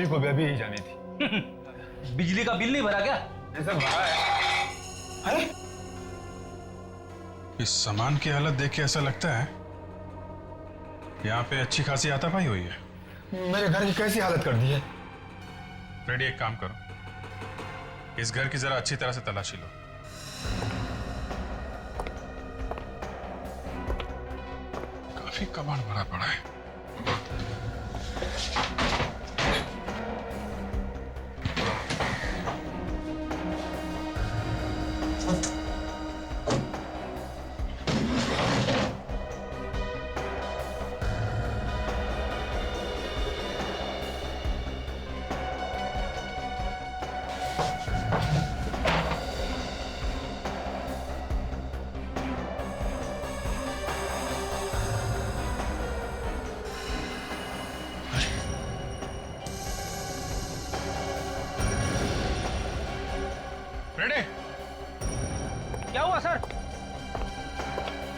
को भी अभी ही जानी थी। बिजली का बिल नहीं भरा क्या? ऐसा भरा है। अरे इस सामान की हालत देख के ऐसा लगता है यहाँ पे अच्छी खासी हाथापाई हुई है। मेरे घर की कैसी हालत कर दी है। फ्रेडी, एक काम करो, इस घर की जरा अच्छी तरह से तलाशी लो। काफी कबाड़ भरा पड़ा है। फ्रेडी, क्या हुआ सर?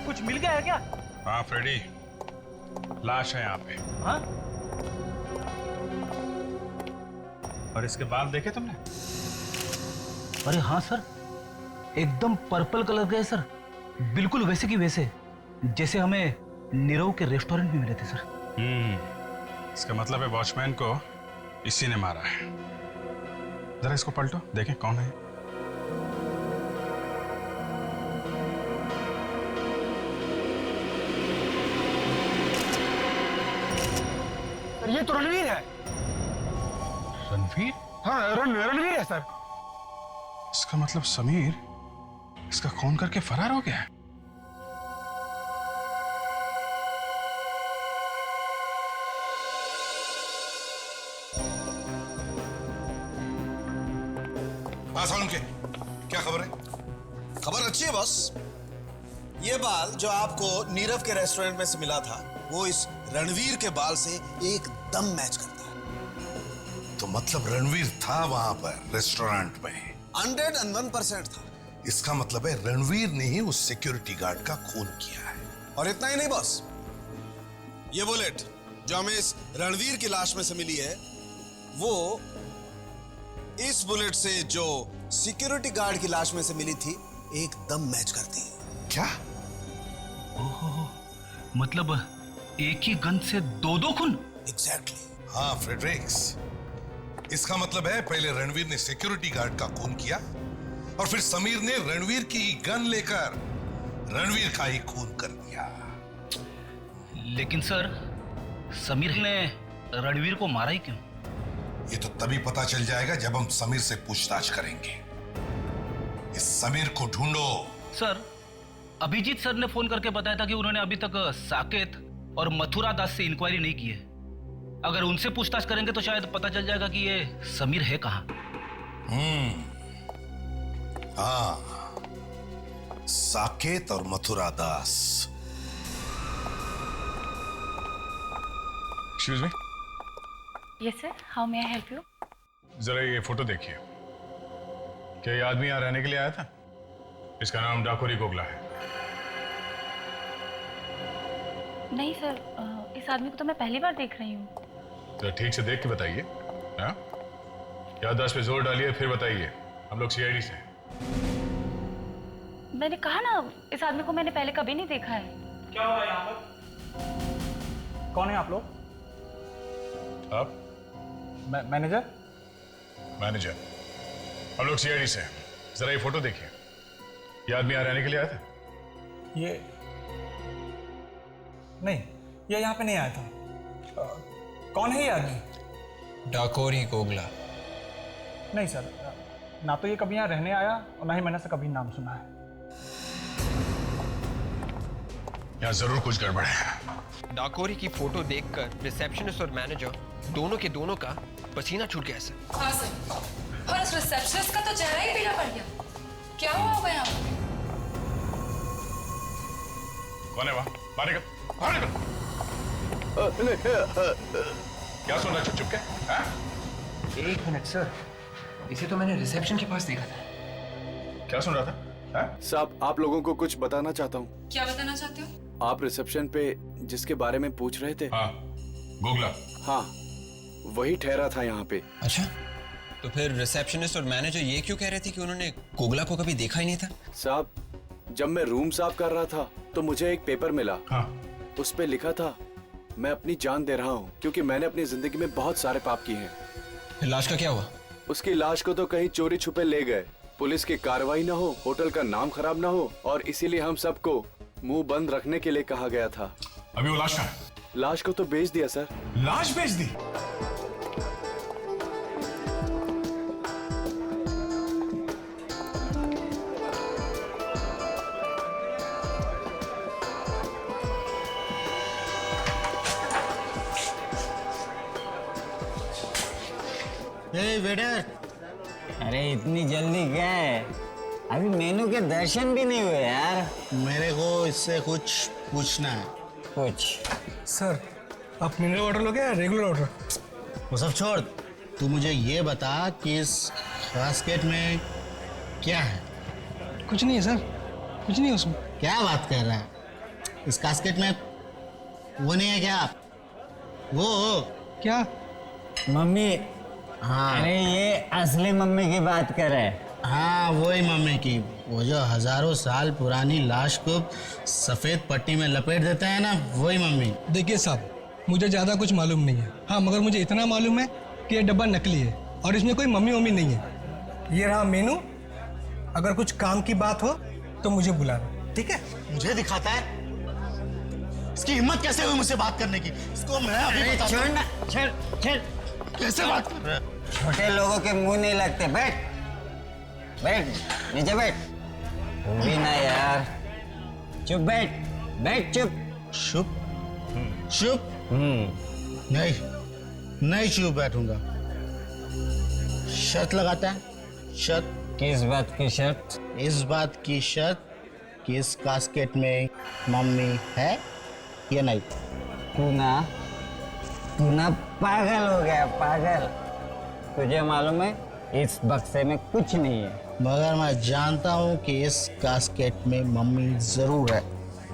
कुछ मिल गया है क्या? हाँ फ्रेडी, लाश है यहाँ पे। हाँ? और इसके बाल देखे तुमने? अरे हाँ सर, एकदम पर्पल कलर के है सर, बिल्कुल वैसे की वैसे जैसे हमें नीरव के रेस्टोरेंट में मिले थे सर। इसका मतलब है वॉचमैन को इसी ने मारा है। जरा इसको पलटो, देखें कौन है। सर ये तो रणवीर है। रणवीर? हाँ रणवीर है सर। इसका मतलब समीर इसका खून करके फरार हो गया है। उनके क्या खबर है? खबर अच्छी है बॉस। ये बाल जो आपको नीरव के रेस्टोरेंट में से मिला था वो इस रणवीर के बाल से एकदम मैच करता है। तो मतलब रणवीर था वहां पर रेस्टोरेंट में? 101% था। इसका मतलब है रणवीर ने ही उस सिक्योरिटी गार्ड का खून किया है। और इतना ही नहीं बॉस, ये बुलेट जो हमें इस रणवीर की लाश में से मिली है वो इस बुलेट से जो सिक्योरिटी गार्ड की लाश में से मिली थी एकदम मैच करती है। क्या? ओहो, मतलब एक ही गन से दो खून? एग्जैक्टली। हाँ फ्रेडरिक्स, इसका मतलब है पहले रणवीर ने सिक्योरिटी गार्ड का खून किया और फिर समीर ने रणवीर की गन लेकर रणवीर का ही खून कर दिया। लेकिन सर, समीर ने रणवीर को मारा ही क्यों? ये तो तभी पता चल जाएगा जब हम समीर से पूछताछ करेंगे। इस समीर को ढूंढो। सर, अभिजीत सर ने फोन करके बताया था कि उन्होंने अभी तक साकेत और मथुरा दास से इंक्वायरी नहीं की है। अगर उनसे पूछताछ करेंगे तो शायद पता चल जाएगा कि ये समीर है कहां। हाँ, साकेत और Mathura Das. Excuse me. Yes sir, how may I help you? जरा ये फोटो देखिए। क्या ये आदमी यहाँ रहने के लिए आया था? इसका नाम डाकोरी गोगला है। नहीं सर, इस आदमी को तो मैं पहली बार देख रही हूँ। जरा ठीक से देख के बताइए। हाँ, याददाश्त पे जोर डालिए फिर बताइए। हम लोग सीआईडी से हैं। मैंने कहा ना, इस आदमी को मैंने पहले कभी नहीं देखा है। क्या हो रहा है यहाँ पर? कौन है आप लोग? आप? मैनेजर? मैनेजर। हम लोग सीआईडी से हैं। जरा ये फोटो देखिए। ये आदमी यहाँ रहने के लिए आया था? ये नहीं, ये यहाँ पे नहीं आया था। कौन है ये आदमी? डाकोरी गोगला। नहीं सर, ना तो ये कभी यहाँ रहने आया और ना ही मैंने इसका कभी नाम सुना है। यहाँ जरूर कुछ गड़बड़ है। डाकोरी की फोटो देखकर रिसेप्शनिस्ट और मैनेजर दोनों के दोनों का पसीना छूट गया सर। हाँ सर, और उस रिसेप्शनिस्ट का तो चेहरा ही पीला पड़ गया। क्या हुआ होगा यहाँ? कौन है वहाँ? बाहर निकल, बाहर निकल। क्या सुन रहा चुप चुप के? हाँ? एक मिनट सर, इसे तो मैंने रिसेप्शन के पास देखा था। क्या सुन रहा था? हाँ? साहब, आप लोगों को कुछ बताना चाहता हूँ। क्या बताना चाहते हो? आप रिसेप्शन पे जिसके बारे में पूछ रहे थे। हाँ, गोगला। हाँ, वही ठहरा था यहाँ पे। अच्छा, तो फिर रिसेप्शनिस्ट और मैनेजर ये क्यों कह रहे थे कि उन्होंने कोगला को कभी देखा ही नहीं था? साहब, जब मैं रूम साफ कर रहा था तो मुझे एक पेपर मिला। हाँ। उस पे लिखा था, मैं अपनी जान दे रहा हूँ क्योंकि मैंने अपनी जिंदगी में बहुत सारे पाप किए हैं। फिर लाश का क्या हुआ? उसकी लाश को तो कहीं चोरी छुपे ले गए, पुलिस की कार्रवाई ना हो, होटल का नाम खराब ना हो, और इसीलिए हम सबको मुंह बंद रखने के लिए कहा गया था। अभी वो लाश कहाँ है? लाश को तो बेच दिया सर। लाश बेच दी? वेटर, अरे इतनी जल्दी क्या है? अभी मेनू के दर्शन भी नहीं हुए यार। मेरे को इससे कुछ पूछना है। कुछ? सर, आप मिनरल वाटर लोगे या रेगुलर वाटर? वो सब छोड़, तू मुझे ये बता कि इस बास्केट में क्या है? कुछ नहीं है सर, कुछ नहीं है उसमें। क्या बात कर रहा है? इस कास्केट में वो नहीं है क्या? वो क्या? मम्मी। हाँ। अरे ये असली मम्मी की बात कर रहे हैं। हाँ, वही मम्मी की, वो जो हजारों साल पुरानी लाश को सफेद पट्टी में लपेट देते हैं ना, वही मम्मी। देखिए साहब, मुझे ज़्यादा कुछ मालूम नहीं है। हाँ, मगर मुझे इतना मालूम है कि ये डब्बा नकली है और इसमें कोई मम्मी वम्मी नहीं है। ये रहा मेनू, अगर कुछ काम की बात हो तो मुझे बुलाना, ठीक है? मुझे दिखाता है? इसकी हिम्मत कैसे हुई मुझसे बात करने की? इसको मैं अभी बताता हूँ। छोड़ ना, छोड़। कैसे बात कर रहा है? छोटे लोगों के मुंह नहीं लगते। बैठ बैठ, नीचे बैठ। तू भी ना यार, चुप बैठ, बैठ चुप। चुप? चुप? नहीं चुप बैठूंगा। शर्त लगाता है? शर्त? किस बात की शर्त? इस बात की शर्त कि इस कास्केट में मम्मी है या नहीं। तू ना पागल हो गया, पागल। तुझे मालूम है इस बक्से में कुछ नहीं है। मगर मैं जानता हूँ कि इस कास्केट में मम्मी जरूर है।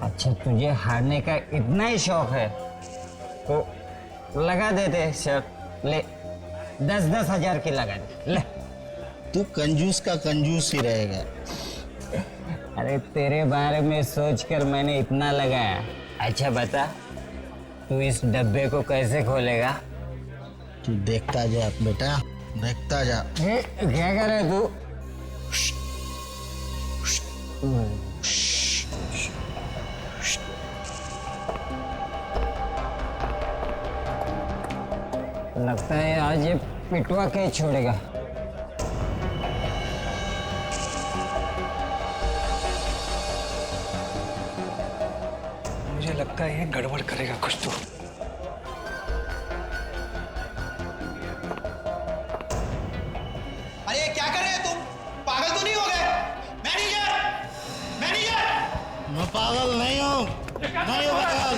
अच्छा, तुझे हारने का इतना ही शौक है तो लगा देते शर्त। ले, 10-10 हजार की लगा दे, ले। तू कंजूस का कंजूस ही रहेगा। अरे तेरे बारे में सोचकर मैंने इतना लगाया। अच्छा बता, तू इस डब्बे को कैसे खोलेगा? तू देखता जा बेटा, देखता जा। क्या कर रहे तू? लगता है आज ये पिटवा के छोड़ेगा। मुझे लगता है ये गड़बड़ करेगा कुछ तो। अरे क्या कर रहे हैं तुम? पागल तो नहीं हो गए? मैनेजर! मैं पागल नहीं हूँ, नहीं हूँ पागल।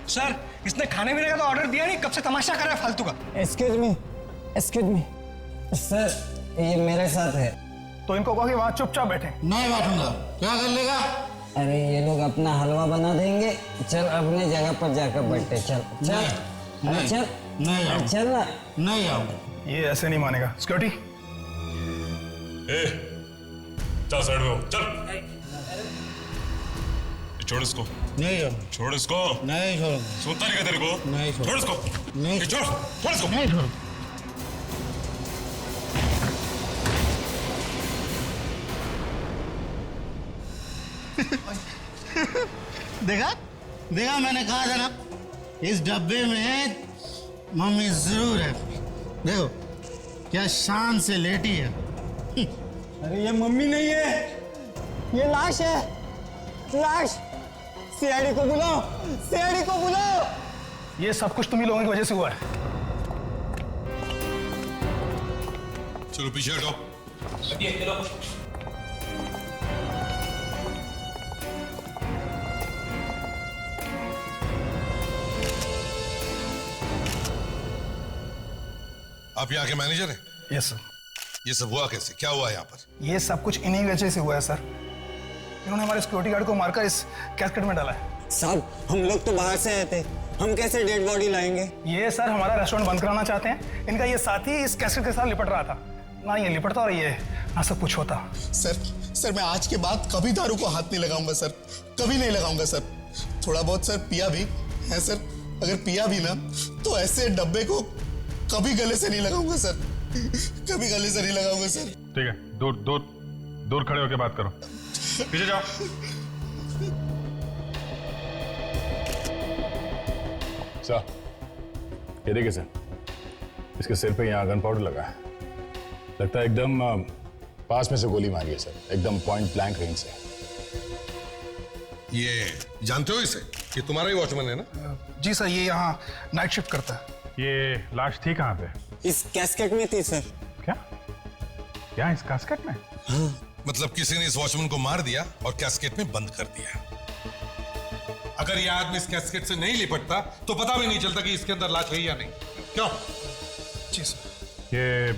सर, इसने खाने पीने का तो ऑर्डर दिया नहीं, कब से तमाशा कर रहा है फालतू का? एक्सक्यूज मी सर, ये मेरे साथ है। तो इनको कहो कि वहाँ चुपचाप बैठे। नहीं बैठूंगा। क्या कर लेगा? अरे ये लोग अपना हलवा बना देंगे। चल अपने जगह पर जाकर बैठे। चल चल, अरे चल, नहीं आऊंगा। चल ना। नहीं आऊंगा। ये ऐसे नहीं मानेगा। सिक्योरिटी, चल साइड में हो, चल। छोड़ इसको। नहीं आऊंगा। छोड़ इसको। नहीं छोड़ूंगा। सुनता नहीं क्या तेरे को? नहीं छोड़ इसको। नहीं छोड़ इसको। नहीं छोड़ूंगा। देखा मैंने कहा था ना, इस डब्बे में मम्मी जरूर है। देखो क्या शान से लेटी है। अरे ये मम्मी नहीं है, ये लाश है, लाश। सीआईडी को बुलाओ, सीआईडी को बुलाओ। ये सब कुछ तुम्ही लोगों की वजह से हुआ है। चलो पीछे हटो। आप यहाँ के मैनेजर हैं? Yes sir. ये सब हुआ कैसे? क्या हुआ यहाँ पर? ये सब कुछ इन्हीं वजह से हुआ है सर। इन्होंने हमारे सिक्योरिटी गार्ड को मारकर इस कैस्केट में डाला है। साहब हम लोग तो बाहर से आए थे, हम कैसे डेड बॉडी लाएंगे? ये सर हमारा रेस्टोरेंट बंद कराना चाहते हैं। इनका ये साथी इस कैसेट के साथ लिपट रहा था, ना ये लिपटता और ये ना सब कुछ होता। सर मैं आज के बाद कभी दारू को हाथ नहीं लगाऊंगा सर, कभी नहीं लगाऊंगा सर। थोड़ा बहुत सर पिया भी है सर, अगर पिया भी ना तो ऐसे डब्बे को कभी गले से नहीं लगाऊंगा सर, कभी गले से नहीं लगाऊंगा सर। ठीक है, दूर दूर दूर खड़े होकर बात करो। पीछे जाओ। सर, ये देखिए सर, इसके सिर पे यहाँ गन पाउडर लगा है। लगता है एकदम पास में से गोली मारी है सर, एकदम पॉइंट ब्लैंक रेंज से। ये जानते हो इसे? ये तुम्हारा ही वॉचमैन है ना? जी सर, ये यहाँ नाइट शिफ्ट करता है। ये लाश थी कहाँ पे? इस कैस्केट में थी सर। क्या? क्या इस कैस्केट में? मतलब किसी ने इस वॉचमैन को मार दिया और कैस्केट में बंद कर दिया। अगर ये आदमी इस कैस्केट से नहीं लिपटता तो पता भी नहीं चलता कि इसके अंदर लाश है या नहीं। क्यों? जी सर। ये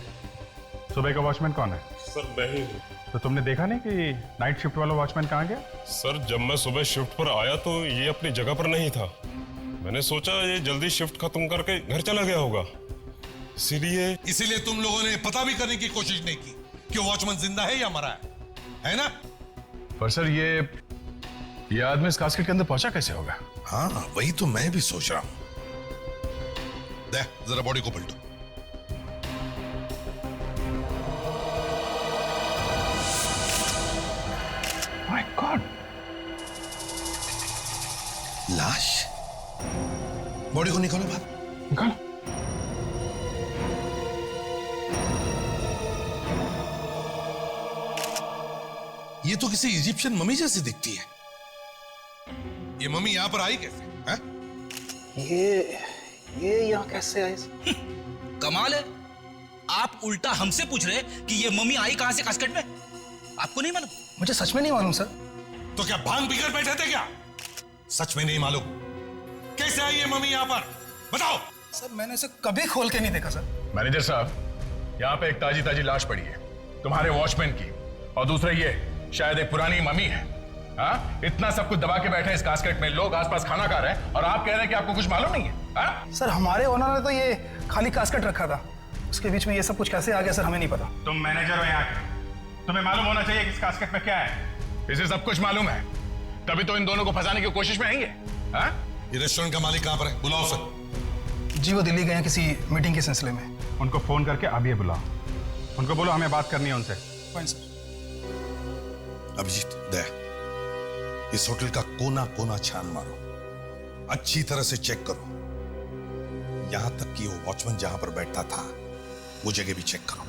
सुबह का वॉचमैन कौन है? सर मैं ही हूँ। तो तुमने देखा नहीं कि नाइट शिफ्ट वाला वॉचमैन कहाँ गया? सर जब मैं सुबह शिफ्ट पर आया तो ये अपनी जगह पर नहीं था। मैंने सोचा ये जल्दी शिफ्ट खत्म करके घर चला गया होगा, इसीलिए तुम लोगों ने पता भी करने की कोशिश नहीं की कि वॉचमैन जिंदा है या मरा है ना? पर सर ये आदमी इस कास्केट के अंदर पहुंचा कैसे होगा? हाँ वही तो मैं भी सोच रहा हूं। दे जरा बॉडी को पलटो। माय गॉड, लाश। बॉडी को निकालो बाहर। निकालो। ये तो किसी इजिप्शियन मम्मी जैसी दिखती है। ये मम्मी यहां पर आई कैसे? है? ये यहाँ कैसे आई? कमाल है, आप उल्टा हमसे पूछ रहे कि ये मम्मी आई कहां से कास्केट में? आपको नहीं मालूम? मुझे सच में नहीं मालूम सर। तो क्या भांग पीकर बैठे थे क्या? सच में नहीं मालूम? कैसे आई ये मम्मी यहां पर? बताओ। सर मैंने इसे कभी खोल के नहीं देखा सर। मैनेजर साहब, यहाँ पे एक ताजी ताजी लाश पड़ी है तुम्हारे वॉचमैन की, और दूसरा ये शायद एक पुरानी मम्मी है। हाँ, इतना सब कुछ दबा के बैठे हैं इस कास्केट में, लोग आसपास खाना खा रहे हैं और आप कह रहे हैं कि आपको कुछ मालूम नहीं है? हाँ? सर हमारे ओनर ने तो ये खाली कास्केट रखा था, उसके बीच में ये सब कुछ कैसे आ गया सर हमें नहीं पता। तुम मैनेजर हो यहाँ के, तुम्हें मालूम होना चाहिए कि इस कास्केट में क्या है। इसे सब कुछ मालूम है, तभी तो इन दोनों को फंसाने की कोशिश में आएंगे। हाँ? ये रेस्टोरेंट का मालिक कहाँ पर है? बुलाओ सर। जी वो दिल्ली गए हैं किसी मीटिंग के सिलसिले में। उनको फोन करके अभी बुलाओ, उनको बोलो हमें बात करनी है उनसे। Fine sir. अभिजीत, दया, इस होटल का कोना कोना छान मारो, अच्छी तरह से चेक करो, यहां तक कि वो वॉचमैन जहां पर बैठता था वो जगह भी चेक करो,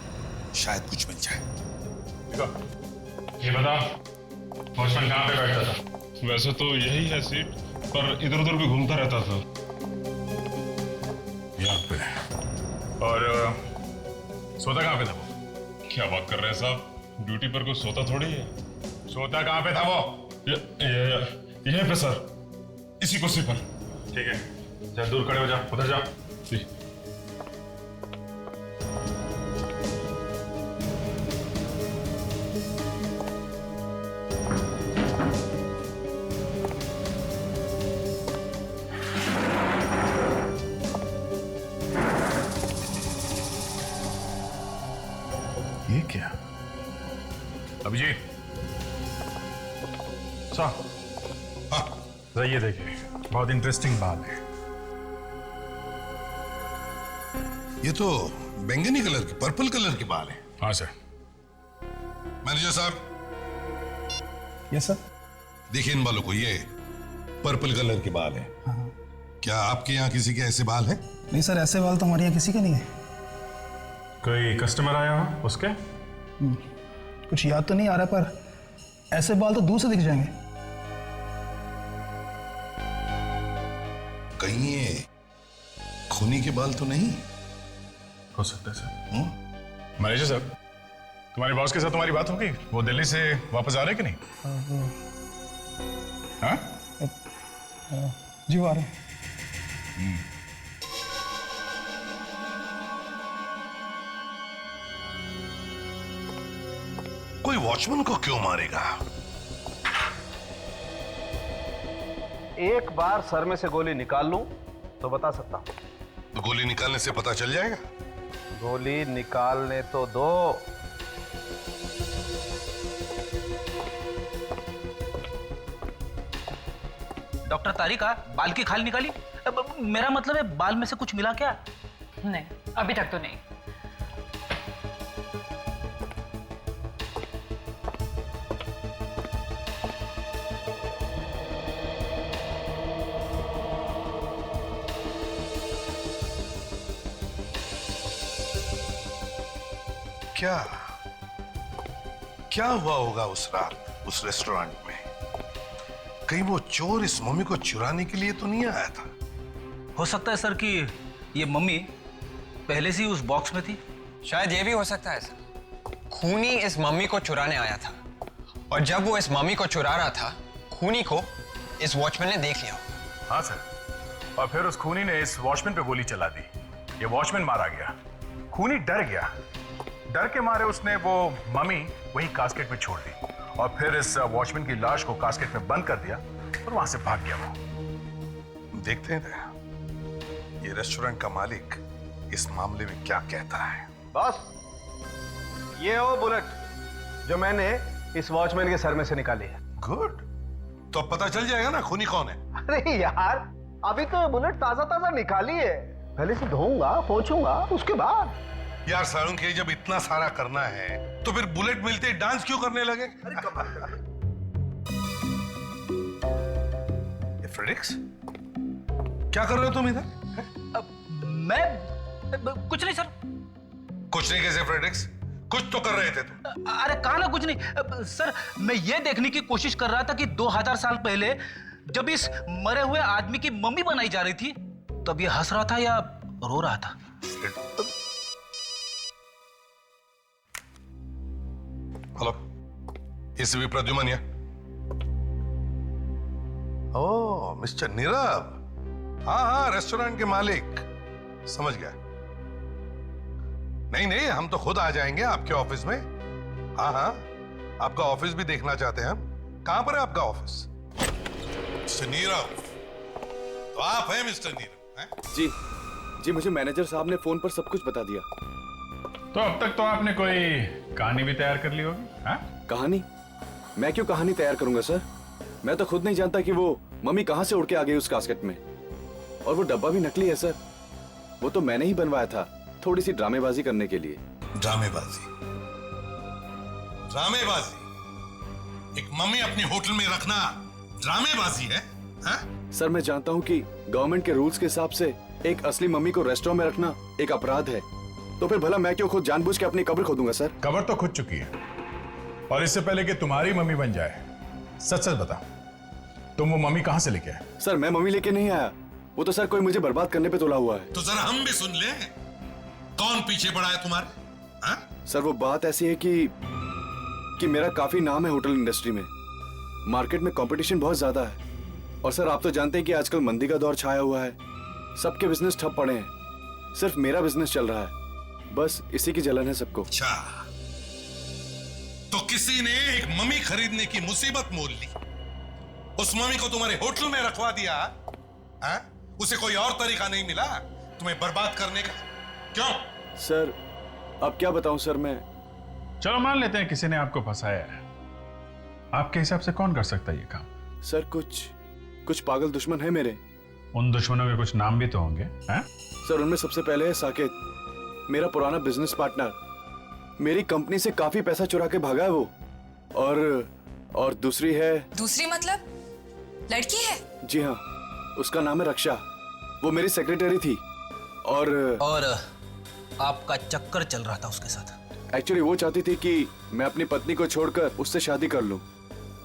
शायद कुछ मिल जाए। ये बता, वॉचमैन कहां पे बैठता था? वैसे तो यही है सीट, पर इधर उधर भी घूमता रहता था। यहाँ पे। और सोता कहां पे था वो? क्या बात कर रहे हैं साहब, ड्यूटी पर कोई सोता थोड़ी है। सोता कहां पे था वो? यहीं पे सर, इसी कुर्सी पर। ठीक है, जा दूर खड़े हो जा, उधर जा। जी। ये क्या? अभिजीत साहब, हाँ ये देखिए, बहुत इंटरेस्टिंग बात है। ये तो बैंगनी कलर की, पर्पल कलर के बाल है। हाँ सर। मैनेजर साहब। Yes sir. देखिए इन बालों को, ये पर्पल कलर के बाल है। हाँ। क्या आपके यहाँ किसी के ऐसे बाल है? नहीं सर, ऐसे बाल तो हमारे यहाँ किसी के नहीं है। कोई कस्टमर आया हो उसके? कुछ याद तो नहीं आ रहा, पर ऐसे बाल तो दूर से दिख जाएंगे। कहीं ये खूनी के बाल तो नहीं हो सकता है सर। मैनेजर साहब, तुम्हारे बॉस के साथ तुम्हारी बात होगी? वो दिल्ली से वापस आ रहे कि नहीं? हाँ? जी वो आ रहे हैं। कोई वॉचमैन को क्यों मारेगा? एक बार सर में से गोली निकाल लूं तो बता सकता हूं। तो गोली निकालने से पता चल जाएगा। गोली निकालने तो दो। डॉक्टर तारिका, बाल की खाल निकाली? मेरा मतलब है बाल में से कुछ मिला क्या? नहीं, अभी तक तो नहीं। क्या क्या हुआ होगा उस रात उस रेस्टोरेंट में? कहीं वो चोर इस मम्मी को चुराने के लिए तो नहीं आया था? हो सकता है सर कि ये मम्मी पहले से ही उस बॉक्स में थी। शायद ये भी हो सकता है सर, खूनी इस मम्मी को चुराने आया था और जब वो इस मम्मी को चुरा रहा था, खूनी को इस वॉचमैन ने देख लिया। हाँ सर, और फिर उस खूनी ने इस वॉचमैन पे गोली चला दी। ये वॉचमैन मारा गया, खूनी डर गया, डर के मारे उसने वो मम्मी वही कास्केट में छोड़ दी और फिर इस वॉचमैन की लाश को कास्केट में बंद कर दिया और वहां से भाग गया वो। देखते हैं ये रेस्टोरेंट का मालिक इस मामले में क्या कहता है। बॉस, ये हो बुलेट जो मैंने इस वॉचमैन के सर में से निकाली है। गुड, तो अब पता चल जाएगा ना खूनी कौन है। अरे यार, अभी तो बुलेट ताजा ताजा निकाली है, पहले से धोऊंगा पोंछूंगा उसके बाद। यार सारुण के जब इतना सारा करना है तो फिर बुलेट मिलते ही डांस क्यों करने लगे? ये फ्रेडिक्स, क्या कर रहे हो तुम इधर? मैं कुछ नहीं सर। कुछ नहीं कैसे फ्रेडिक्स? कुछ तो कर रहे थे तुम। अरे कहा ना कुछ नहीं सर, मैं ये देखने की कोशिश कर रहा था कि 2000 साल पहले जब इस मरे हुए आदमी की मम्मी बनाई जा रही थी तब ये हंस रहा था या रो रहा था। हेलो, इस भी प्रद्युमन है। ओह मिस्टर नीरव, हाँ हाँ रेस्टोरेंट के मालिक, समझ गया। नहीं नहीं, हम तो खुद आ जाएंगे आपके ऑफिस में। हाँ हाँ, आपका ऑफिस भी देखना चाहते हैं हम। कहां पर है आपका ऑफिस? मिस्टर नीरव, तो आप हैं मिस्टर नीरव? हैं? जी जी, मुझे मैनेजर साहब ने फोन पर सब कुछ बता दिया। तो अब तक तो आपने कोई कहानी भी तैयार कर ली होगी? हाँ? कहानी? मैं क्यों कहानी तैयार करूंगा सर? मैं तो खुद नहीं जानता कि वो मम्मी कहां से उड़ के आ गई उस कास्केट में। और वो डब्बा भी नकली है सर, वो तो मैंने ही बनवाया था थोड़ी सी ड्रामेबाजी करने के लिए। ड्रामेबाजी? ड्रामेबाजी? एक मम्मी अपने होटल में रखना ड्रामेबाजी है? हाँ? सर मैं जानता हूँ कि गवर्नमेंट के रूल्स के हिसाब से एक असली मम्मी को रेस्टोरेंट में रखना एक अपराध है, तो फिर भला मैं क्यों खुद जानबूझ के अपनी कब्र खोदूंगा सर? कब्र तो खुद चुकी है, और इससे पहले कि तुम्हारी मम्मी बन जाए, सच सच बता, तुम वो मम्मी कहां से लेके आए? सर मैं मम्मी लेके नहीं आया, वो तो सर कोई मुझे बर्बाद करने पे तुला हुआ है। तो जरा हम भी सुन ले, कौन पीछे पड़ा है तुम्हारे? हाँ? सर वो बात ऐसी है कि मेरा काफी नाम है होटल इंडस्ट्री में, मार्केट में कंपटीशन बहुत ज्यादा है, और सर आप तो जानते हैं कि आजकल मंदी का दौर छाया हुआ है, सबके बिजनेस ठप पड़े हैं, सिर्फ मेरा बिजनेस चल रहा है, बस इसी की जलन है सबको। अच्छा, तो किसी ने एक मम्मी खरीदने की मुसीबत मोल ली, उस मम्मी को तुम्हारे होटल में रखवा दिया। हाँ? उसे कोई और तरीका नहीं मिला तुम्हें बर्बाद करने का? क्यों? सर अब क्या बताऊं सर मैं। चलो मान लेते हैं किसी ने आपको फंसाया है, आपके हिसाब से कौन कर सकता है ये काम? सर कुछ पागल दुश्मन है मेरे। उन दुश्मनों के कुछ नाम भी तो होंगे। हैं? सर उनमें सबसे पहले है साकेत, मेरा पुराना बिजनेस पार्टनर, मेरी कंपनी से काफी पैसा चुरा के भागा है वो, और दूसरी है। दूसरी मतलब लड़की है? जी हाँ, उसका नाम है रक्षा, वो मेरी सेक्रेटरी थी, और आपका चक्कर चल रहा था उसके साथ। एक्चुअली वो चाहती थी कि मैं अपनी पत्नी को छोड़कर उससे शादी कर लूं,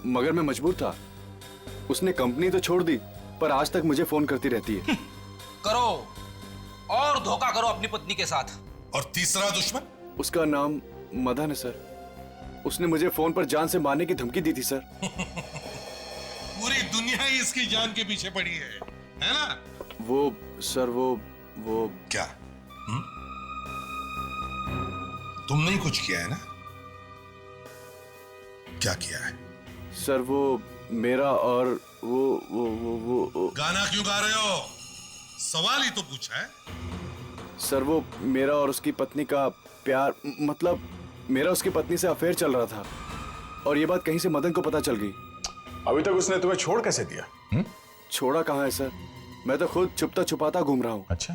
मगर मैं मजबूर था। उसने कंपनी तो छोड़ दी, पर आज तक मुझे फोन करती रहती है। करो और धोखा करो अपनी पत्नी के साथ। और तीसरा दुश्मन? उसका नाम मदन है सर, उसने मुझे फोन पर जान से मारने की धमकी दी थी सर। पूरी दुनिया ही इसकी जान के पीछे पड़ी है ना? वो सर वो क्या? तुमने ही कुछ किया है ना? क्या किया है? सर वो मेरा और वो गाना क्यों गा रहे हो? सवाल ही तो पूछा है। सर वो मेरा और उसकी पत्नी का प्यार, मतलब मेरा उसकी पत्नी से अफेयर चल रहा था और ये बात कहीं से मदन को पता चल गई। अभी तक उसने तुम्हें छोड़ कैसे दिया? छोड़ा कहाँ है सर, मैं तो खुद छुपता छुपाता घूम रहा हूँ। अच्छा,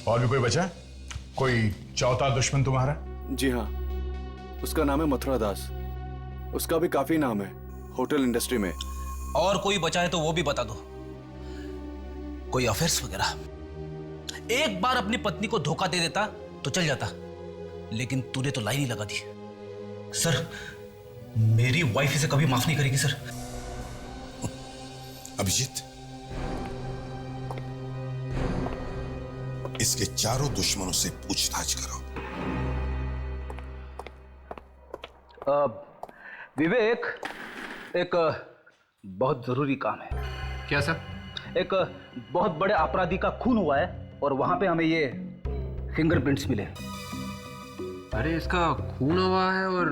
और भी कोई बचा? कोई चौथा दुश्मन तुम्हारा? जी हाँ, उसका नाम है मथुरा दास। उसका भी काफी नाम है होटल इंडस्ट्री में। और कोई बचा है तो वो भी बता दो, कोई अफेयर्स वगैरह। एक बार अपनी पत्नी को धोखा दे देता तो चल जाता, लेकिन तूने तो लाइन ही लगा दी। सर, मेरी वाइफ इसे कभी माफ नहीं करेगी सर। अभिजीत, इसके चारों दुश्मनों से पूछताछ करो। विवेक, एक बहुत जरूरी काम है। क्या सर? एक बहुत बड़े अपराधी का खून हुआ है और वहां पे हमें ये फिंगरप्रिंट्स मिले। अरे इसका खून हुआ है और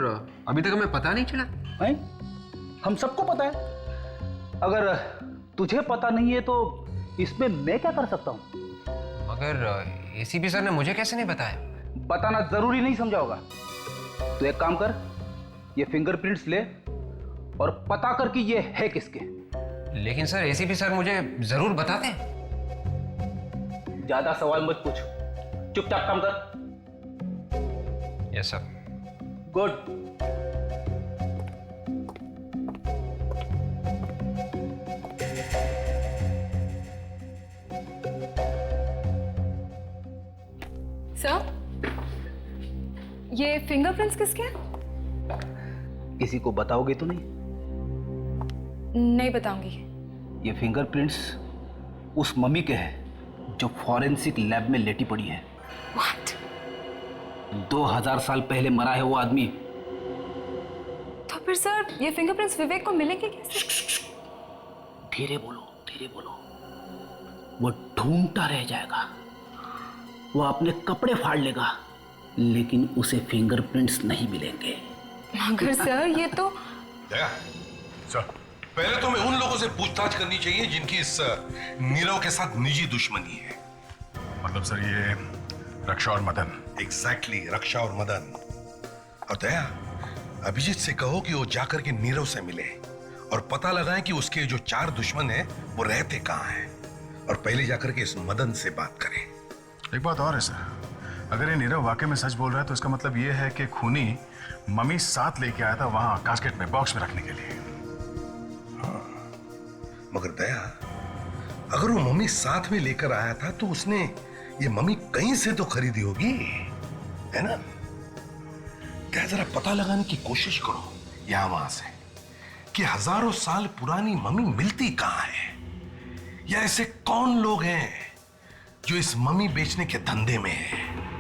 अभी तक हमें पता नहीं चला? हैं? हम सबको पता है। अगर तुझे पता नहीं है तो इसमें मैं क्या कर सकता हूं? मगर एसीपी सर ने मुझे कैसे नहीं बताया? बताना जरूरी नहीं समझा होगा। तो एक काम कर, ये फिंगरप्रिंट्स ले और पता कर कि ये है किसके। लेकिन सर एसीपी सर मुझे जरूर बताते। ज्यादा सवाल मत पूछ, चुपचाप काम कर। Yes sir. गुड। सर, ये फिंगरप्रिंट्स किसके हैं? किसी को बताओगे तो नहीं? नहीं बताऊंगी। ये फिंगरप्रिंट्स उस मम्मी के हैं जो फॉरेंसिक लैब में लेटी पड़ी है। What? 2000 साल पहले मरा है वो आदमी। तो फिर सर ये फिंगरप्रिंट्स विवेक को मिलेंगे कैसे? धीरे बोलो, धीरे बोलो। वो ढूंढता रह जाएगा, वो अपने कपड़े फाड़ लेगा, लेकिन उसे फिंगरप्रिंट्स नहीं मिलेंगे। मगर सर ये तो जया, सर, पहले तो हमें उन लोगों से पूछताछ करनी चाहिए जिनकी इस नीरव के साथ निजी दुश्मनी है। मतलब सर ये रक्षा और मदन। एग्जैक्टली, रक्षा और मदन। और दया, अभिजीत से कहो कि वो जाकर के नीरव से मिले और पता लगाएं कि उसके जो 4 दुश्मन हैं वो रहते कहाँ हैं, और पहले जाकर के इस मदन से बात करें। एक बात और है सर, अगर ये नीरव वाकई में सच बोल रहा है तो इसका मतलब ये है कि खूनी मम्मी साथ लेके आया था वहां कास्केट में, बॉक्स में रखने के लिए। हाँ, मगर दया, अगर वो मम्मी साथ में लेकर आया था तो उसने ये मम्मी कहीं से तो खरीदी होगी, है ना? क्या जरा पता लगाने की कोशिश करो यहां वहां से कि हजारों साल पुरानी मम्मी मिलती कहां है, या ऐसे कौन लोग हैं जो इस मम्मी बेचने के धंधे में है।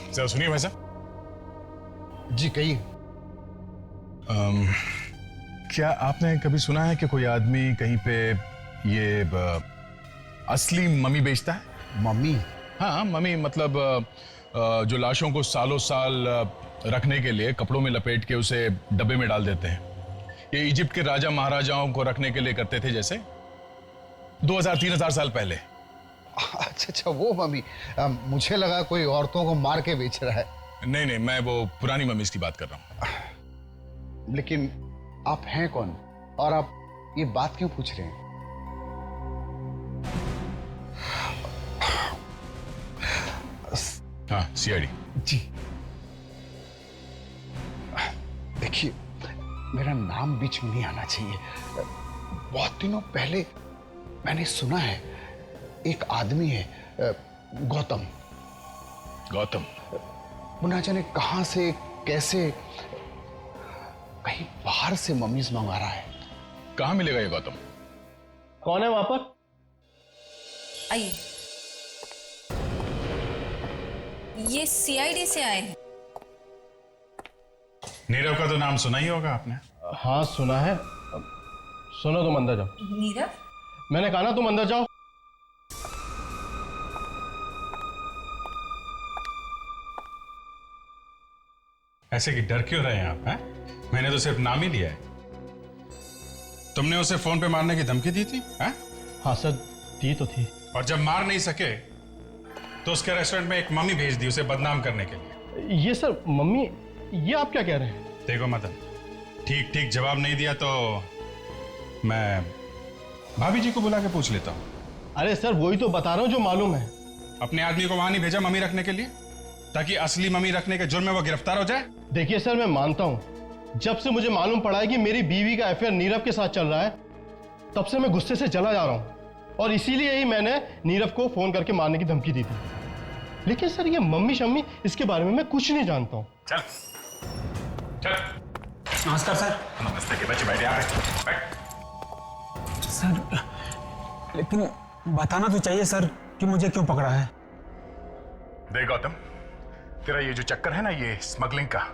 जरा सुनिए भाई साहब। जी कहिए। क्या आपने कभी सुना है कि कोई आदमी कहीं पे ये असली मम्मी बेचता है? मम्मी? हाँ, मम्मी मतलब जो लाशों को सालों साल रखने के लिए कपड़ों में लपेट के उसे डब्बे में डाल देते हैं। ये इजिप्ट के राजा महाराजाओं को रखने के लिए करते थे, जैसे 2000-3000 साल पहले। अच्छा अच्छा, वो मम्मी। मुझे लगा कोई औरतों को मार के बेच रहा है। नहीं नहीं, मैं वो पुरानी मम्मीज की बात कर रहा हूँ। लेकिन आप हैं कौन और आप ये बात क्यों पूछ रहे हैं? हाँ, सीआईडी। जी देखिए, मेरा नाम बीच में नहीं आना चाहिए। बहुत दिनों पहले मैंने सुना है एक आदमी है, गौतम। गौतम? वो ना जाने कहां से कैसे कहीं बाहर से मम्मीज मंगा रहा है। कहां मिलेगा ये गौतम? कौन है वहां पर? आइए, ये सीआईडी से आए हैं। नीरव का तो नाम सुना ही होगा आपने। हाँ सुना है। सुनो, तुम अंदर जाओ। नीरव, मैंने कहा ना तुम अंदर जाओ। ऐसे कि डर क्यों रहे हैं आप? हैं? मैंने तो सिर्फ नाम ही लिया है। तुमने उसे फोन पे मारने की धमकी दी थी? हैं? हाँ सर, दी तो थी। और जब मार नहीं सके तो उसके रेस्टोरेंट में एक मम्मी भेज दी उसे बदनाम करने के लिए। ये सर मम्मी, ये आप क्या कह रहे हैं? देखो मदन, ठीक ठीक जवाब नहीं दिया तो मैं भाभी जी को बुला के पूछ लेता हूँ। अरे सर वही तो बता रहा हूँ जो मालूम है। अपने आदमी को वहां नहीं भेजा मम्मी रखने के लिए, ताकि असली मम्मी रखने के जुर्म में वो गिरफ्तार हो जाए? देखिए सर, मैं मानता हूँ, जब से मुझे मालूम पड़ा है कि मेरी बीवी का अफेयर नीरव के साथ चल रहा है, तब से मैं गुस्से से चला जा रहा हूँ, और इसीलिए ही मैंने नीरव को फोन करके मारने की धमकी दी थी। लेकिन सर ये मम्मी शम्मी, इसके बारे में मैं कुछ नहीं जानता हूँ। चल चल। नमस्कार सर। नमस्ते के बच्चे, बैठ यहाँ पे, बैठ। सर लेकिन बताना तो चाहिए सर कि मुझे क्यों पकड़ा है। देख गौतम, तेरा ये जो चक्कर है ना, ये स्मगलिंग का,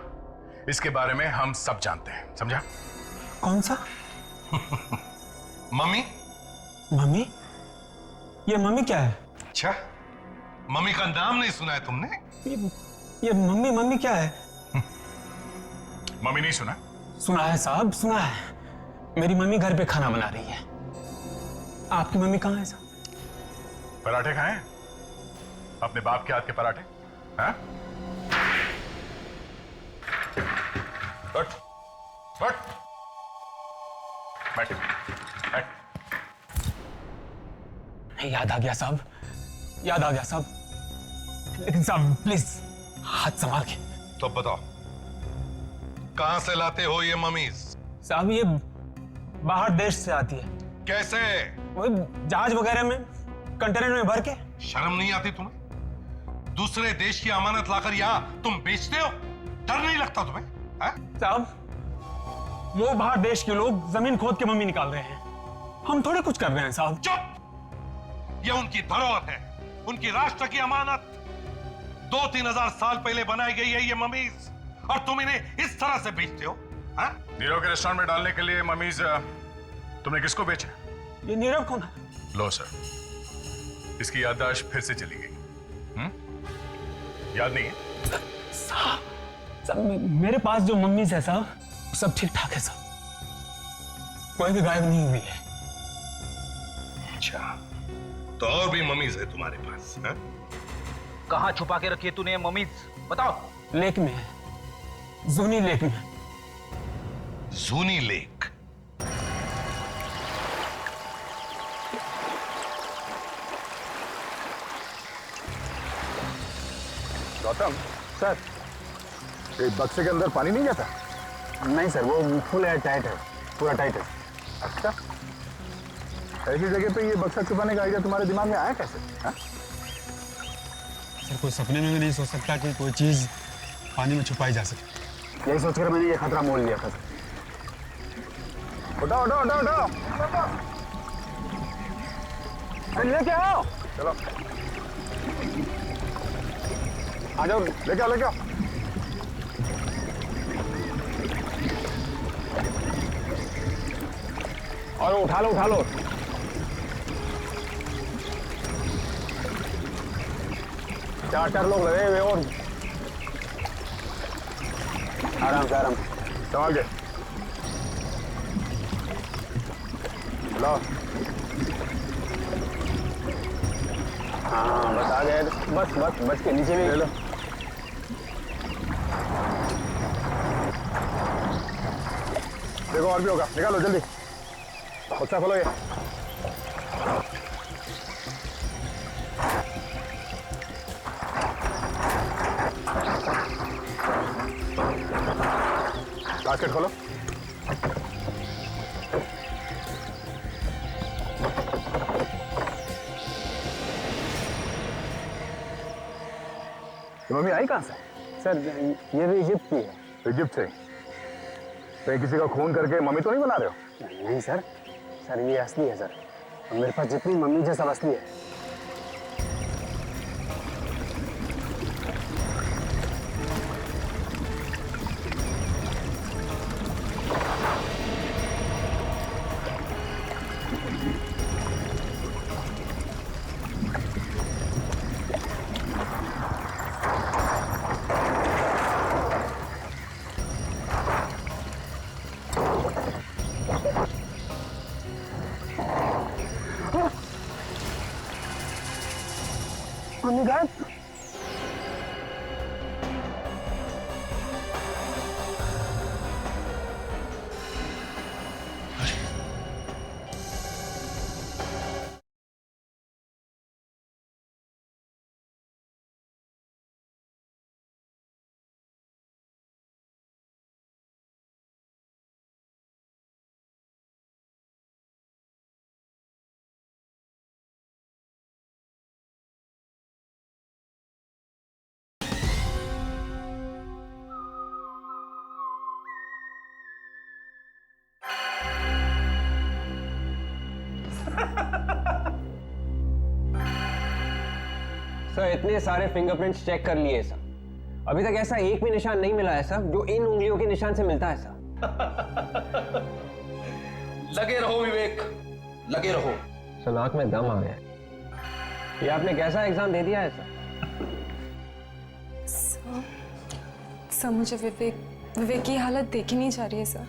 इसके बारे में हम सब जानते हैं, समझा? कौन सा? मम्मी? मम्मी? ये मम्मी क्या है? अच्छा, मम्मी का नाम नहीं सुना है तुमने? ये मम्मी मम्मी क्या है? मम्मी नहीं सुना? सुना है साहब, सुना है। मेरी मम्मी घर पे खाना बना रही है। आपकी मम्मी कहाँ है साहब? पराठे खाएं? अपने बाप के हाथ के पराठे? हाँ? उठ, उठ, बैठ, बैठ। याद आ गया साहब, याद आ गया साहब। लेकिन साहब प्लीज हाथ संभाल के। तो बताओ, कहां से लाते हो ये मम्मीज? साहब ये बाहर देश से आती है। कैसे? वही जहाज वगैरह में, कंटेनर में भर के। शर्म नहीं आती तुम्हें? दूसरे देश की अमानत लाकर यहां तुम बेचते हो? डर नहीं लगता तुम्हें? साहब वो बाहर देश के लोग जमीन खोद के मम्मी निकाल रहे हैं, हम थोड़े कुछ कर रहे हैं साहब। चुप! ये उनकी धरोहर है, उनकी राष्ट्र की अमानत। 2-3 हजार साल पहले बनाई गई है ये मम्मीज, और तुम इन्हें इस तरह से बेचते हो? नीरव के रेस्टोरेंट में डालने के लिए मम्मीज तुमने किसको बेचा? ये नीरव कौन है? लो सर, इसकी याददाश्त फिर से चली गई। याद नहीं है? साहब मेरे पास जो मम्मीज है साहब, सब ठीक ठाक है साहब, कोई भी गायब नहीं हुई है। अच्छा, तो और भी मम्मीज है तुम्हारे पास? कहाँ छुपा के रखी है तूने ये मम्मीज, बताओ? लेक में है, जूनी लेक में। जूनी लेक? गौतम सर, एक बक्से के अंदर पानी नहीं जाता? नहीं सर, वो फुल एयर टाइट है, पूरा टाइट है। अच्छा, ऐसी जगह पे ये बक्सा छुपाने का आइडिया तुम्हारे दिमाग में आया कैसे? सर कोई सपने में भी नहीं सोच सकता कि कोई चीज पानी में छुपाई जा सके। यही सोचकर मैंने ये खतरा मोल लिया था। उठाओ उठाओ उठाओ उठाओ, लेके आओ। चलो आ जाओ, लेके आओ लेके आओ। और उठा लो उठा लो। चार लोग लगे हुए, और आराम से आराम संभाल के लो। हाँ बस आ गए, बस बस बच के नीचे भी ले लो। देखो और भी होगा, निकालो जल्दी, बक्सा खोलो ये। बास्केट खोलो। मम्मी आई कहाँ से? सर ये भी इजिप्ट की है। इजिप्ट से? कहीं किसी का खून करके मम्मी तो नहीं बना रहे हो? नहीं सर, सर ये असली है सर, और मेरे पास जितनी मम्मी है सब असली है। मम्मी गायब। सर इतने सारे फिंगरप्रिंट्स चेक कर लिए सर, अभी तक ऐसा एक भी निशान नहीं मिला है सर जो इन उंगलियों के निशान से मिलता है सर। लगे रहो विवेक, लगे रहो। सर नाक में दम आ गया। ये आपने कैसा एग्जाम दे दिया है सर? सर मुझे विवेक की हालत देखी नहीं जा रही है सर।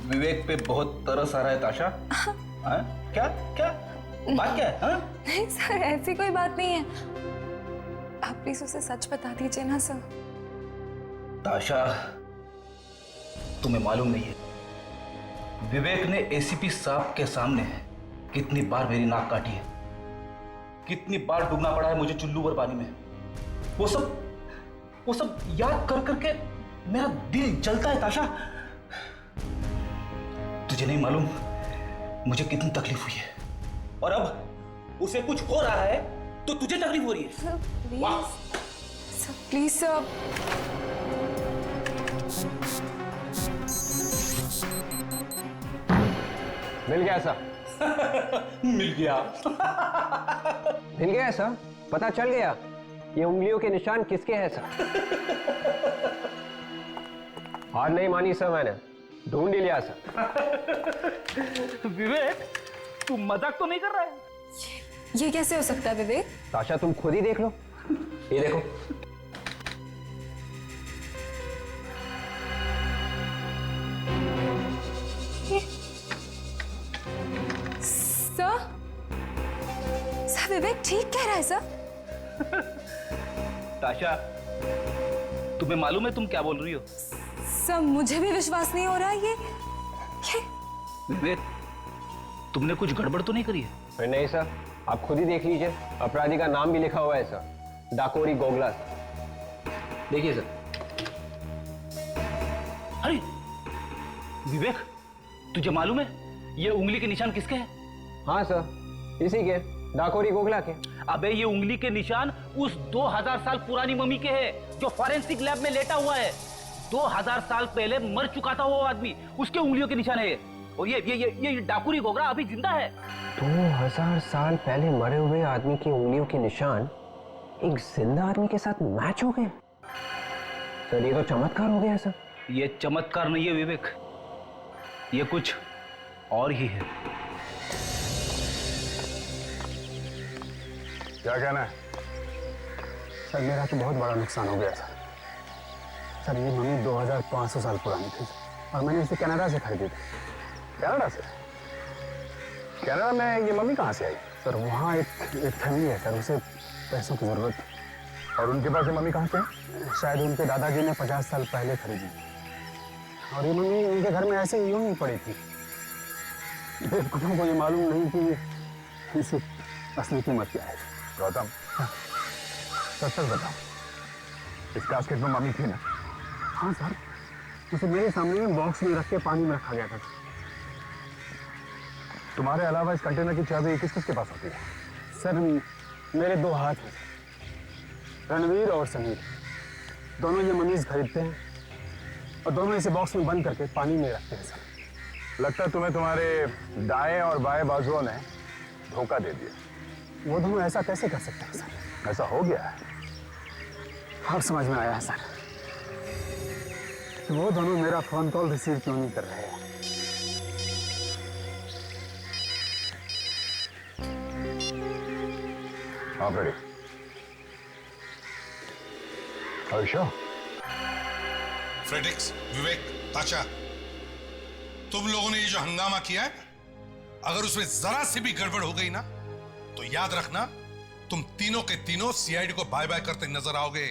विवेक पे बहुत तरस आ रहा है ताशा। हाँ? क्या क्या बात क्या है? हाँ? नहीं सर, ऐसी कोई बात नहीं है। आप प्लीज उसे सच बता दीजिए ना सर। ताशा, तुम्हें मालूम नहीं है विवेक ने एसीपी साहब के सामने कितनी बार मेरी नाक काटी है, कितनी बार डूबना पड़ा है मुझे चुल्लू भर पानी में। वो सब याद कर करके मेरा दिल जलता है ताशा। तुझे नहीं मालूम मुझे कितनी तकलीफ हुई है, और अब उसे कुछ हो रहा है तो तुझे तकलीफ हो रही है। Sir please sir. मिल गया सर। मिल गया। मिल गया सर, पता चल गया ये उंगलियों के निशान किसके हैं सर। हार नहीं मानी सर, मैंने ढूंढ ही लिया सर। विवेक तू मजाक तो नहीं कर रहा है? ये कैसे हो सकता है विवेक? ताशा तुम खुद ही देख लो, ये देखो। सर विवेक ठीक कह रहा है सर। ताशा तुम्हें मालूम है तुम क्या बोल रही हो? सर मुझे भी विश्वास नहीं हो रहा ये विवेक तुमने कुछ गड़बड़ तो नहीं करी है? नहीं सर, आप खुद ही देख लीजिए, अपराधी का नाम भी लिखा हुआ है सर, डाकोरी गोगला। देखिए सर। अरे विवेक तुझे मालूम है ये उंगली के निशान किसके हैं? हाँ सर, इसी के, डाकोरी गोगला के। अबे ये उंगली के निशान उस 2000 साल पुरानी मम्मी के हैं जो फॉरेंसिक लैब में लेटा हुआ है। 2000 साल पहले मर चुका था वो आदमी, उसके उंगलियों के निशान है। और ये डाकुरी गोगरा अभी जिंदा है। 2000 साल पहले मरे हुए आदमी की उंगलियों के निशान एक जिंदा आदमी के साथ मैच हो गए। सर ये तो चमत्कार हो गया सर। ये चमत्कार नहीं है विवेक, ये कुछ और ही है। क्या कहना है? सर मेरा तो बहुत बड़ा नुकसान हो गया सर। ये मम्मी 2500 साल पुरानी थी और मैंने इसे कनाडा से खरीदी थी। कनाडा से? कनाडा में ये मम्मी कहाँ से आई? सर वहाँ एक फैमिली है सर, उसे पैसों की जरूरत थी। और उनके पास ये मम्मी कहाँ से? शायद उनके दादाजी ने 50 साल पहले खरीदी और ये मम्मी उनके घर में ऐसे यूं ही पड़ी थी। बेवकूफों को ये मालूम नहीं कि इसे असली कीमत क्या है। गौतम सच बताओ, इस कास्केट में मम्मी थी ना? हाँ सर, उसे मेरे सामने बॉक्स में रख के पानी में रखा गया था। तुम्हारे अलावा इस कंटेनर की चाबी किस किस के पास होती है? सर मेरे 2 हाथ हैं, रणवीर और समीर। दोनों ये मनीष खरीदते हैं और दोनों इसे बॉक्स में बंद करके पानी में रखते हैं सर। लगता है तुम्हें तुम्हारे दाएं और बाएं बाजुओं ने धोखा दे दिया। वो दोनों ऐसा कैसे कर सकते हैं सर? ऐसा हो गया है। अब समझ में आया है सर, वो दोनों मेरा फोन कॉल रिसीव क्यों नहीं कर रहे हैं। आप रेडी? आयुषा? फ्रेडरिक्स, विवेक, ताशा, तुम लोगों ने ये जो हंगामा किया है, अगर उसमें जरा सी भी गड़बड़ हो गई ना तो याद रखना तुम तीनों के तीनों सीआईडी को बाय बाय करते नजर आओगे,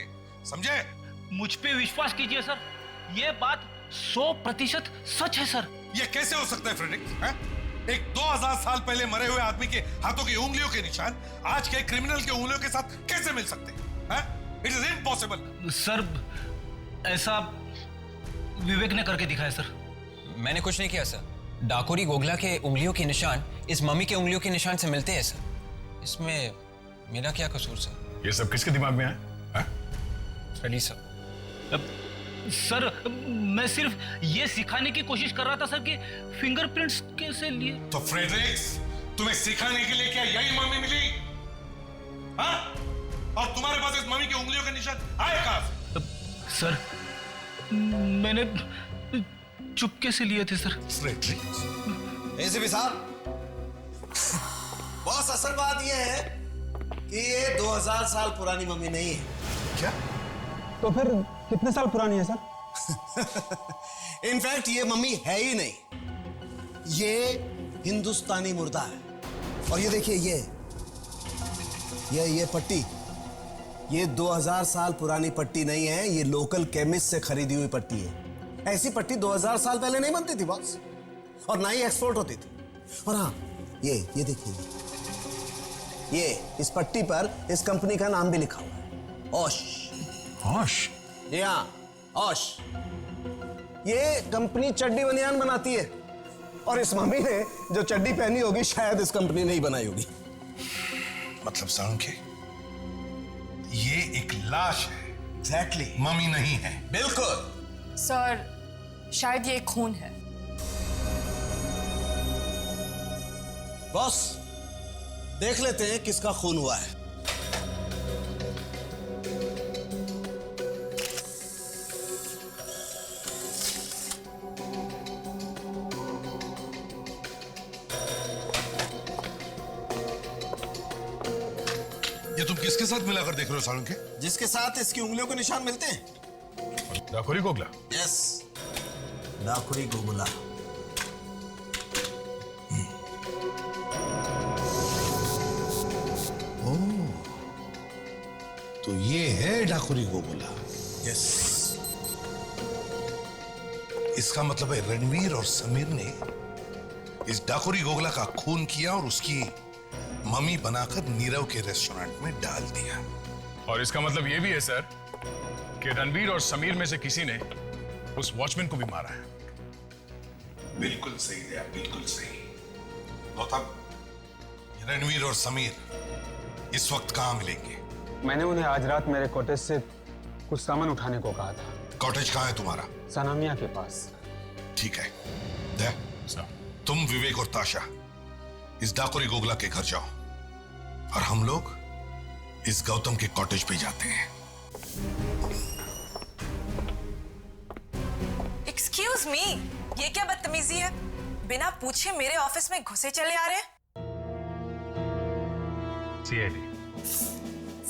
समझे? मुझ पे विश्वास कीजिए सर, ये बात 100% सच है सर। ये कैसे हो सकता है फ्रेडरिक? हैं? एक 2000 साल पहले मरे हुए आदमी के हाथों की उंगलियों के निशान आज के क्रिमिनल के उंगलियों के साथ कैसे मिल सकते हैं? It is impossible. सर ऐसा विवेक ने करके दिखाया सर। मैंने कुछ नहीं किया सर। डाकुरी गोगला के उंगलियों के निशान इस मम्मी के उंगलियों के निशान से मिलते हैं सर। इसमें मेरा क्या कसूर सर? ये सब किसके दिमाग में है? Freddy sir. सर मैं सिर्फ ये सिखाने की कोशिश कर रहा था सर कि फिंगरप्रिंट्स कैसे लिए। तो फ्रेडरिक्स, तुम्हें सिखाने के लिए क्या यही मम्मी मिली? हाँ? और तुम्हारे पास इस मम्मी की उंगलियों के निशान आए कहां से? सर मैंने चुपके से लिए थे सर। फ्रेडरिक्स, एसीपी साहब, बॉस असल बात यह है कि ये 2000 साल पुरानी मम्मी नहीं है। क्या? तो फिर कितने साल पुरानी है सर? इनफैक्ट ये मम्मी है ही नहीं, ये हिंदुस्तानी मुर्दा है। और ये देखिए, ये पट्टी, ये 2000 साल पुरानी पट्टी नहीं है, ये लोकल केमिस्ट से खरीदी हुई पट्टी है। ऐसी पट्टी 2000 साल पहले नहीं बनती थी बॉस, और ना ही एक्सपोर्ट होती थी। और हाँ, ये देखिए, ये इस पट्टी पर इस कंपनी का नाम भी लिखा हुआ है, ओश। ओश? जी हाँ, ओश। ये कंपनी चड्डी बनियान बनाती है, और इस मम्मी ने जो चड्डी पहनी होगी शायद इस कंपनी ने ही बनाई होगी। मतलब साळुंखे, ये एक लाश है। एग्जैक्टली, मम्मी नहीं है। बिल्कुल सर, शायद ये खून है। बॉस, देख लेते हैं किसका खून हुआ है। ये तुम किसके साथ मिलाकर देख रहे हो साळुंखे? जिसके साथ इसकी उंगलियों के निशान मिलते हैं। डाकुरी गोगला? यस, डाकुरी गोगला। तो ये है डाकुरी गोगला। यस। इसका मतलब है रणवीर और समीर ने इस डाकुरी गोगला का खून किया और उसकी मम्मी बनाकर नीरव के रेस्टोरेंट में डाल दिया। और इसका मतलब यह भी है सर कि रणवीर और समीर में से किसी ने उस वॉचमैन को भी मारा है। बिल्कुल सही है, बिल्कुल सही। गौतम, रणवीर और समीर इस वक्त कहां मिलेंगे? मैंने उन्हें आज रात मेरे कॉटेज से कुछ सामान उठाने को कहा था। कॉटेज कहां है तुम्हारा? सनामिया के पास। ठीक है, दे, तुम विवेक और ताशा इस डाकुरी गोगला के घर जाओ, और हम लोग इस गौतम के कॉटेज पे जाते हैं। एक्सक्यूज मी, ये क्या बदतमीजी है? बिना पूछे मेरे ऑफिस में घुसे चले आ रहे हैं।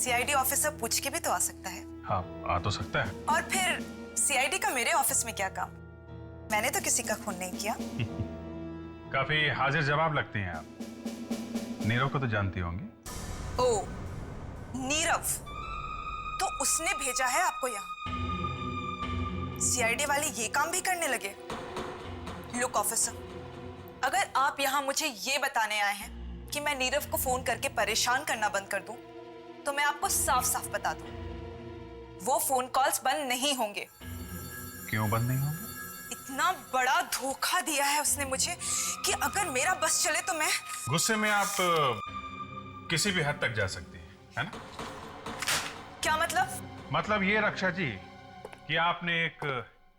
सीआईडी ऑफिसर पूछ के भी तो आ सकता है। हाँ, आ तो सकता है। और फिर सीआईडी का मेरे ऑफिस में क्या काम? मैंने तो किसी का खून नहीं किया। काफी हाजिर जवाब लगती हैं आप। नीरव को तो जानती होंगी। ओ, नीरव, तो उसने भेजा है आपको यहाँ? सीआईडी वाले ये काम भी करने लगे? लुक ऑफिसर, अगर आप यहाँ मुझे ये बताने आए हैं कि मैं नीरव को फोन करके परेशान करना बंद कर दूं, तो मैं आपको साफ साफ बता दूं, वो फोन कॉल्स बंद नहीं होंगे। क्यों बंद नहीं होंगे? इतना बड़ा धोखा दिया है उसने मुझे कि अगर मेरा बस चले तो मैं... गुस्से में आप किसी भी हद तक जा सकती है ना? क्या मतलब? मतलब ये रक्षा जी कि आपने एक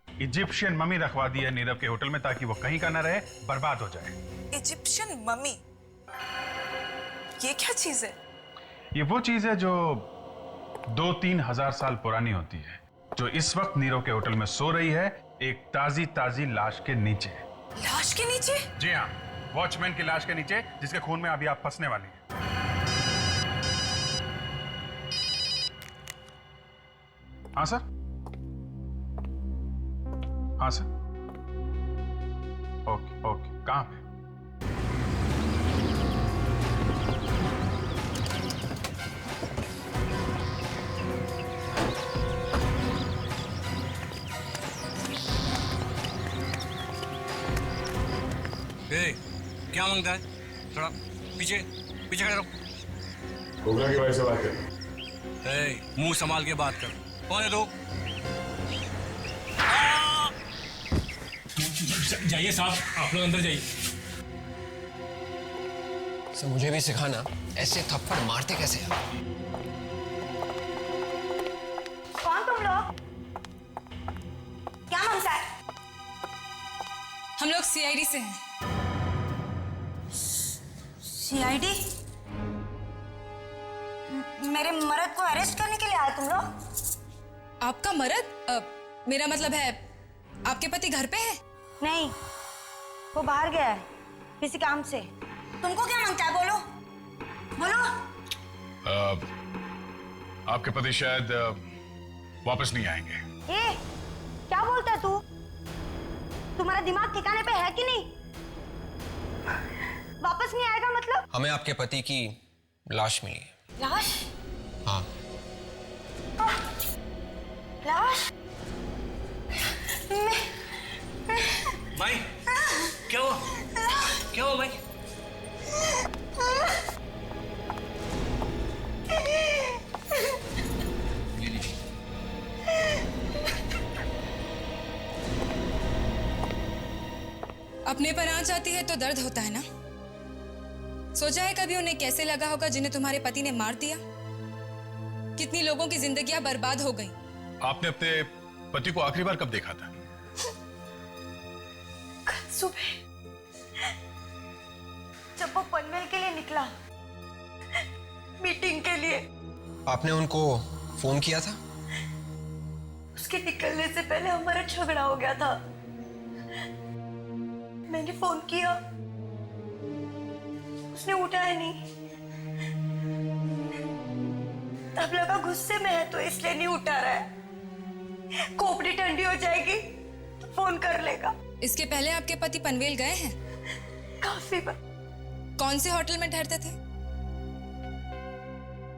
इजिप्शियन मम्मी रखवा दी है नीरव के होटल में, ताकि वो कहीं का ना रहे, बर्बाद हो जाए। Egyptian mummy? ये क्या चीज है? ये वो चीज है जो 2-3 हजार साल पुरानी होती है, जो इस वक्त नीरव के होटल में सो रही है, एक ताजी ताजी लाश के नीचे। लाश के नीचे? जी हाँ, वॉचमैन की लाश के नीचे, जिसके खून में अभी आप फंसने वाली हैं। हाँ सर, हाँ सर, ओके ओके, कहाँ पे? क्या मांगता है? थोड़ा पीछे पीछे खड़े रहो। गोगला की वजह से बात कर। ए, मुंह संभाल के बात कर। कौन है तू? जाइए साहब, आप लोग अंदर जाइए। सर मुझे भी सिखाना ऐसे थप्पड़ मारते कैसे हैं। कौन तुम लोग? क्या मांगता है? हम लोग सीआईडी से हैं। सीआईडी? मेरे मर्द को अरेस्ट करने के लिए आए तुम लोग? आपका मर्द? मेरा मतलब है आपके पति घर पे है? नहीं, वो बाहर गया है किसी काम से। तुमको क्या मांगता है? बोलो बोलो। आपके पति शायद वापस नहीं आएंगे। ए, क्या बोलता है तू? तुम्हारा दिमाग ठिकाने पे है कि नहीं? वापस नहीं आएगा मतलब? हमें आपके पति की लाश मिली है। लाश? हाँ। लाश? भाई क्या हुआ? क्या हुआ भाई? अपने पर आंच आती है तो दर्द होता है ना। सोचा है कभी उन्हें कैसे लगा होगा जिन्हें तुम्हारे पति ने मार दिया? कितनी लोगों की जिंदगियां बर्बाद हो गई। आपने अपने पति को आखिरी बार कब देखा था? कल सुबह जब वो पनवेल के लिए निकला, मीटिंग के लिए। आपने उनको फोन किया था? उसके निकलने से पहले हमारा झगड़ा हो गया था। मैंने फोन किया, उसने उठाया नहीं। तब लगा गुस्से में है तो इसलिए नहीं उठा रहा है। खोपड़ी ठंडी हो जाएगी तो फोन कर लेगा। इसके पहले आपके पति पनवेल गए हैं? काफी बार। कौन से होटल में ठहरते थे?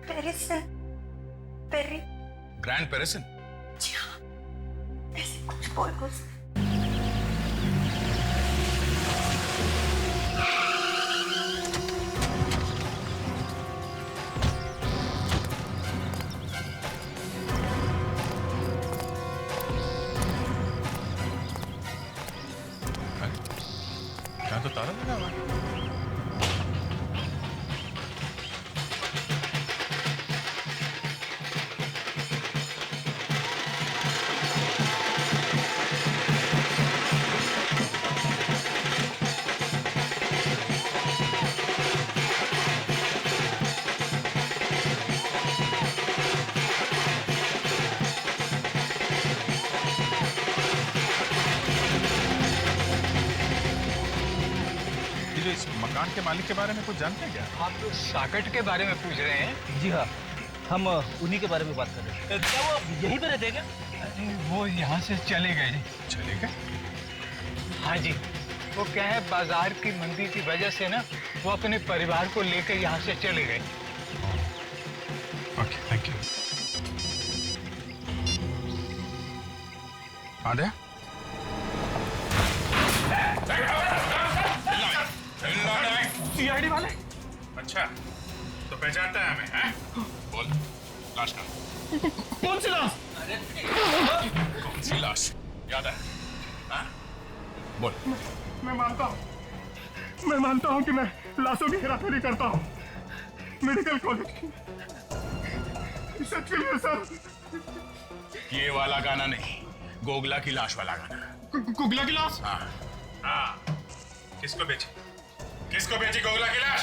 पेरिसन। पेरी। ग्रैंड पेरिसन? जी हाँ, ऐसे कुछ बोल कुछ। यहाँ तो ताला लगा हुआ है। इस मकान के मालिक के बारे में कुछ जानते हैं क्या? आप तो सॉकेट के बारे में पूछ रहे हैं? जी हाँ, हम उन्हीं के बारे में बात कर रहे हैं। क्या वो यहीं पे रहते हैं क्या? वो यहाँ से चले गए। चले गए? हाँ जी, वो क्या है, बाजार की मंदी की वजह से ना वो अपने परिवार को लेकर यहाँ से चले गए। Okay, thank you. आदे? सीआईडी वाले? अच्छा, तो पहचानता है हमें, हैं? बोल, लाश कहाँ? कौन सी लाश? कौन सी लाश? याद है? हाँ? बोल। मैं मानता हूँ कि मैं लाशों की हेराफेरी करता हूँ। मेडिकल कॉलेज की। सच के लिए सर। ये वाला गाना नहीं, गोगला की लाश वाला गाना। गोगला की लाश? हाँ। हाँ। किसको बेची? किसको बेची गोगला की लाश?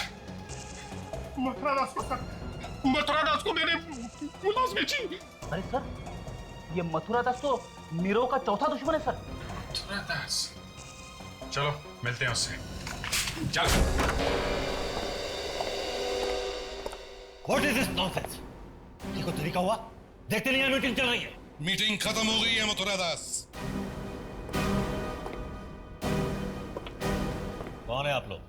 मथुरा दास को सर। मथुरा दास को मैंने वो लाश बेची। अरे सर, ये मथुरा दास तो नीरव का चौथा दुश्मन है सर। मथुरा दास? चलो मिलते हैं उससे। चल। What is this nonsense? ये कोई तरीका हुआ? देखते नहीं है मीटिंग चल रही है। मीटिंग खत्म हो गई है मथुरा दास। कौन है आप लोग?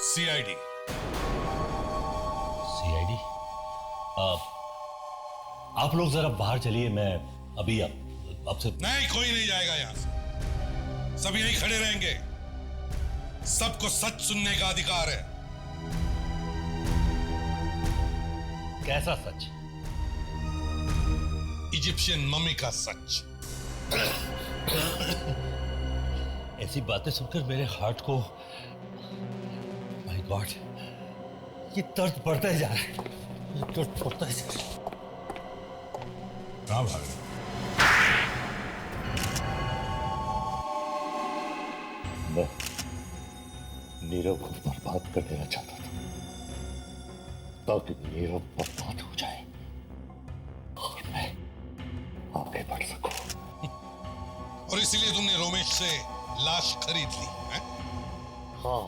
सीआईडी। सीआईडी? आप लोग जरा बाहर चलिए, मैं अभी आपसे। नहीं, कोई नहीं जाएगा यहां से। सब यहीं खड़े रहेंगे। सबको सच सुनने का अधिकार है। कैसा सच? इजिप्शियन मम्मी का सच। ऐसी बातें सुनकर मेरे हार्ट को, माय गॉड, ये दर्द बढ़ता ही जा रहा है, ये दर्द बढ़ता ही जा रहा है। कहां भाग रहे? मैं नीरव को बर्बाद कर देना चाहता था ताकि नीरव बर्बाद हो जाए और मैं आगे बढ़ सकूं। और इसीलिए तुमने रोमेश से लाश खरीद ली है? हाँ।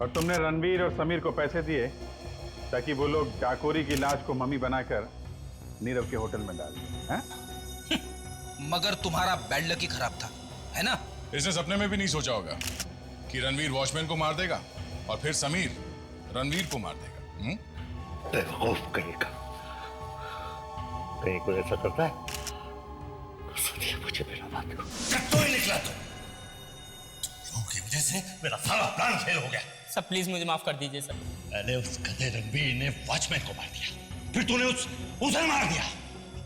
और तुमने रणवीर और समीर को पैसे दिए ताकि वो लोग डाकोरी की लाश को मम्मी बनाकर नीरव के होटल में डाल दिए हैं? मगर तुम्हारा बैड लक ही खराब था, है ना? इसने सपने में भी नहीं सोचा होगा कि रणवीर वॉचमैन को मार देगा और फिर समीर रणवीर को मार देगा। बेवकूफ कहेगा, कहीं कोई ऐसा करता है तो सोचिए मुझे मेरा बात को। तो ही निकला तुम लोगों की वजह से मेरा सारा प्लान फेल हो गया। सर प्लीज मुझे माफ कर दीजिए सर। पहले उस गधे रणवीर ने वॉचमैन को मार दिया, फिर तूने उसे मार दिया।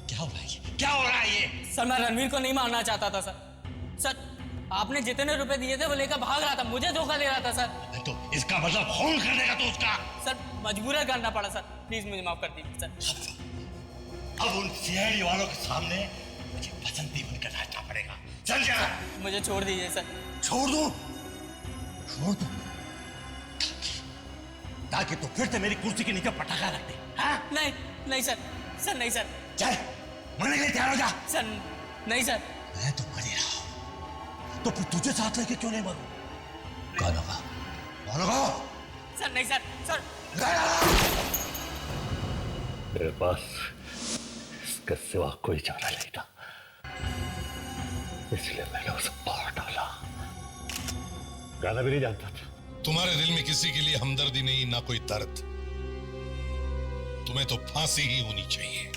क्या हो रहा है? क्या हो रहा है ये? सर मैं रणवीर को नहीं मारना चाहता था सर। सर आपने जितने रुपए दिए थे वो लेकर भाग रहा था, मुझे धोखा दे रहा था सर। तो इसका मतलब खून कर देगा तो उसका? सर मजबूरन करना पड़ा सर, प्लीज मुझे माफ कर दीजिए सर। अब उन सीआईडी वालों के सामने मुझे बसंती बनकर नाचना पड़ेगा, समझा? मुझे छोड़ दीजिए सर। छोड़ दूं? छोड़ दूं ताकि तो फिर से मेरी कुर्सी के नीचे पटाखा रख दे। हाँ? नहीं नहीं सर, सर नहीं सर। चल मरने के लिए तैयार हो जा। सर नहीं सर। मैं तो मर ही रहा हूं, तो फिर तुझे साथ लेके क्यों नहीं मरूं? कौन होगा? कौन होगा? सर नहीं सर। सर मेरे पास इसके सिवा कोई चारा नहीं था, इसलिए मैंने उसे मार डाला। गाना भी नहीं जानता था। तुम्हारे दिल में किसी के लिए हमदर्दी नहीं, ना कोई दर्द। तुम्हें तो फांसी ही होनी चाहिए।